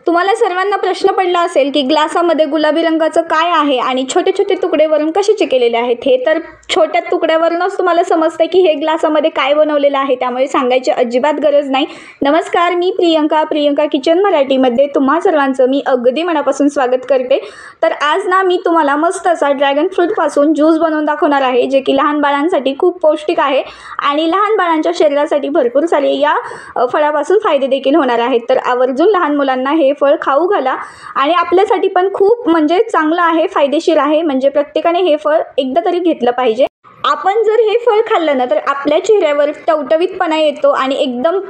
तुम्हाला सर्वांना प्रश्न पडला असेल की ग्लासामध्ये गुलाबी रंगाचं काय आहे आणि छोटे छोटे तुकडे वरून कशाचे केलेले आहेत। हे तर छोट्या तुकड्यावरूनच तुम्हाला समजतं की हे ग्लासामध्ये काय बनवलेलं आहे, त्यामुळे सांगायची अजिबात गरज नाही। नमस्कार, मी प्रियंका किचन मराठीमध्ये तुम्हा सर्वांचं मी अगदी मनापासून स्वागत करते। तर आज ना मी तुम्हाला मस्त असा ड्रॅगन फ्रूटपासून ज्यूस बनवून दाखवणार आहे, जे की लहान बाळांसाठी खूप पौष्टिक आहे आणि लहान बाळांच्या शरीरासाठी भरपूर सारे या फळापासून फायदे देखील होणार आहेत। तर आवर्जून लहान मुलांना हे फळ खाऊ घाला आणि आपल्यासाठी पण खूप म्हणजे चांगलं आहे, फायदेशीर आहे। म्हणजे प्रत्येकाने हे फळ एकदा तरी घेतलं पाहिजे। आपण जर हे फळ खाल्लं ना तर आपल्या चेहऱ्यावर टवटवीतपणा येतो आणि एकदम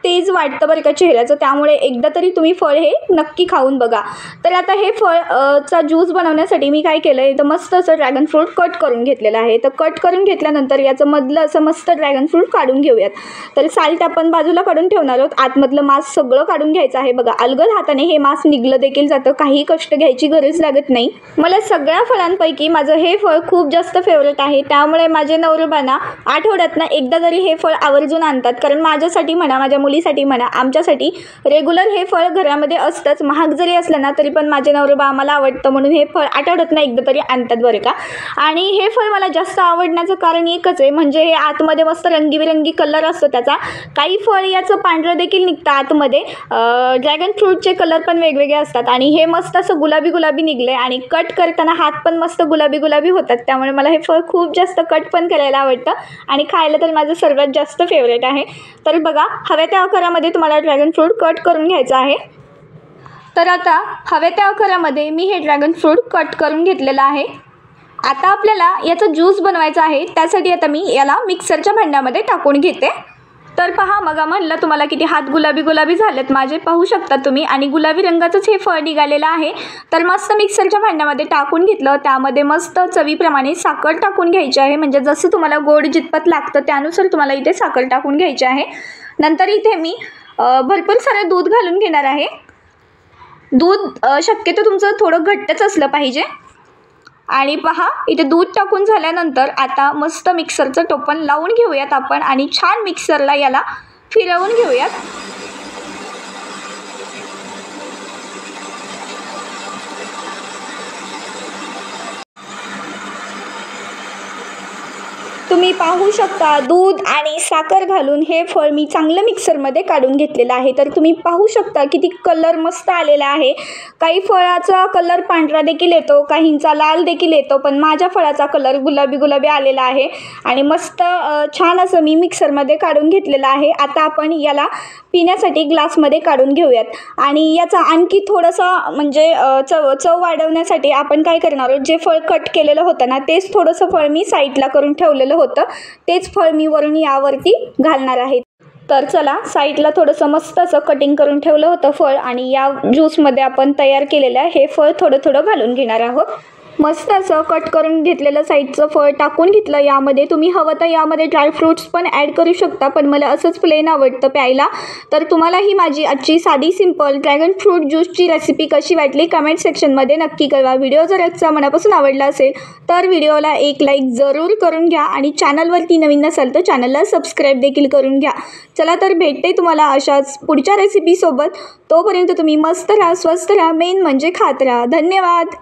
तेज वाटतं बरं का चेहऱ्याचं, त्यामुळे एकदा तरी तुम्ही फळ हे नक्की खाऊन बघा। तर आता हे फळ चा ज्यूस बनवण्यासाठी मी काय केलं आहे, तर मस्त असं ड्रॅगन फ्रूट कट करून घेतलेलं आहे। तर कट करून घेतल्यानंतर याचं मधलं असं मस्त ड्रॅगन फ्रूट काढून घेऊयात। तर साल्ट आपण बाजूला काढून ठेवणार आहोत, आतमधलं मांस सगळं काढून घ्यायचं आहे। बघा, अलगद हाताने हे मांस निघलं देखील जातं, काही कष्ट घ्यायची गरज लागत नाही। मला सगळ्या फळांपैकी माझं हे फळ खूप जास्त फेवरेट आहे, त्यामुळे माझे नवरोबांना आठवड्यातनं एकदा तरी हे फळ आवर्जून आणतात। कारण माझ्यासाठी म्हणा, माझ्या मुलीसाठी म्हणा, आमच्यासाठी रेग्युलर हे फळ घरामध्ये असतंच। महाग जरी असलं ना तरी पण माझे नवरोबा आम्हाला आवडतं म्हणून हे फळ आठवड्यातनं एकदा तरी आणतात बरं का। आणि हे फळ मला जास्त आवडण्याचं कारण एकच आहे, म्हणजे हे आतमध्ये मस्त रंगीबिरंगी कलर असतो त्याचा। काही फळ याचं पांढरं देखील निघतं आतमध्ये, ड्रॅगन फ्रूटचे कलर पण वेगवेगळे असतात आणि हे मस्त असं गुलाबी निघले आणि कट करताना हात पण मस्त गुलाबी होतात। त्यामुळे मला हे फळ खूप जास्त कट पण करायला आवडतं आणि खायला तर माझं सर्वात जास्त फेवरेट आहे। तर बघा, हव्या त्या आकारामध्ये तुम्हाला ड्रॅगन फ्रूट कट करून घ्यायचं आहे। तर आता हव्या त्या आकारामध्ये मी हे ड्रॅगन फ्रूट कट करून घेतलेलं आहे। आता आपल्याला याचा ज्यूस बनवायचा आहे, त्यासाठी आता मी याला मिक्सरच्या भांड्यामध्ये टाकून घेते। तर पहा, मग म्हणलं तुम्हाला किती हात गुलाबी झालेत माझे, पाहू शकता तुम्ही। आणि गुलाबी रंगाचंच हे फळ निघालेलं आहे। तर मस्त मिक्सरच्या भांड्यामध्ये टाकून घेतलं, त्यामध्ये मस्त चवीप्रमाणे साखर टाकून घ्यायची आहे। म्हणजे जसं तुम्हाला गोड जितपत लागतं त्यानुसार तुम्हाला इथे साखर टाकून घ्यायची आहे। नंतर इथे मी भरपूर सारं दूध घालून घेणार आहे। दूध शक्यतो तुमचं थोडं घट्टच असलं पाहिजे। आणि पहा, इथे दूध टाकून झाल्यानंतर आता मस्त मिक्सरचं टोपण लावून घेऊयात आपण आणि छान मिक्सरला याला फिरवून घेऊयात। तुम्ही पाहू शकता, दूध आणि साखर घालून हे फळ मी चांगलं मिक्सरमध्ये काढून घेतलेलं आहे। तर तुम्ही पाहू शकता किती कलर मस्त आलेला आहे। काही फळाचा कलर पांढरा देखील येतो, काहींचा लाल देखील येतो, पण माझ्या फळाचा कलर गुलाबी आलेला आहे आणि मस्त छान असं मी मिक्सरमध्ये काढून घेतलेलं आहे। आता आपण याला पिण्यासाठी ग्लासमध्ये काढून घेऊयात आणि याचा आणखी थोडंसं म्हणजे चव वाढवण्यासाठी आपण काय करणार आहोत, जे फळ कट केलेलं होतं ना तेच थोडंसं फळ मी साईडला करून ठेवलेलं होतं, तेच फळ मी वरून यावरती घालणार आहे। तर चला, साईडला थोडंसं मस्त असं कटिंग करून ठेवलं होतं फळ आणि या ज्यूसमध्ये आपण तयार केलेलं हे फळ थोडं घालून घेणार आहोत। मस्त असं कट करून घेतलेलं साईडचं फळ टाकून घेतलं यामध्ये। तुम्ही हवं तर यामध्ये ड्रायफ्रूट्स पण ॲड करू शकता, पण मला असंच प्लेन आवडतं प्यायला। तर तुम्हाला ही माझी आजची साधी सिंपल ड्रॅगन फ्रूट ज्यूसची रेसिपी कशी वाटली कमेंट सेक्शनमध्ये नक्की कळवा। व्हिडिओ जर आजचा मनापासून आवडला असेल तर व्हिडिओला एक लाईक जरूर करून घ्या आणि चॅनलवरती नवीन नसाल तर चॅनलला सबस्क्राईब देखील करून घ्या। चला तर भेटते तुम्हाला अशाच पुढच्या रेसिपीसोबत। तोपर्यंत तुम्ही मस्त राहा, स्वस्थ राहा, मेन म्हणजे खात राहा। धन्यवाद।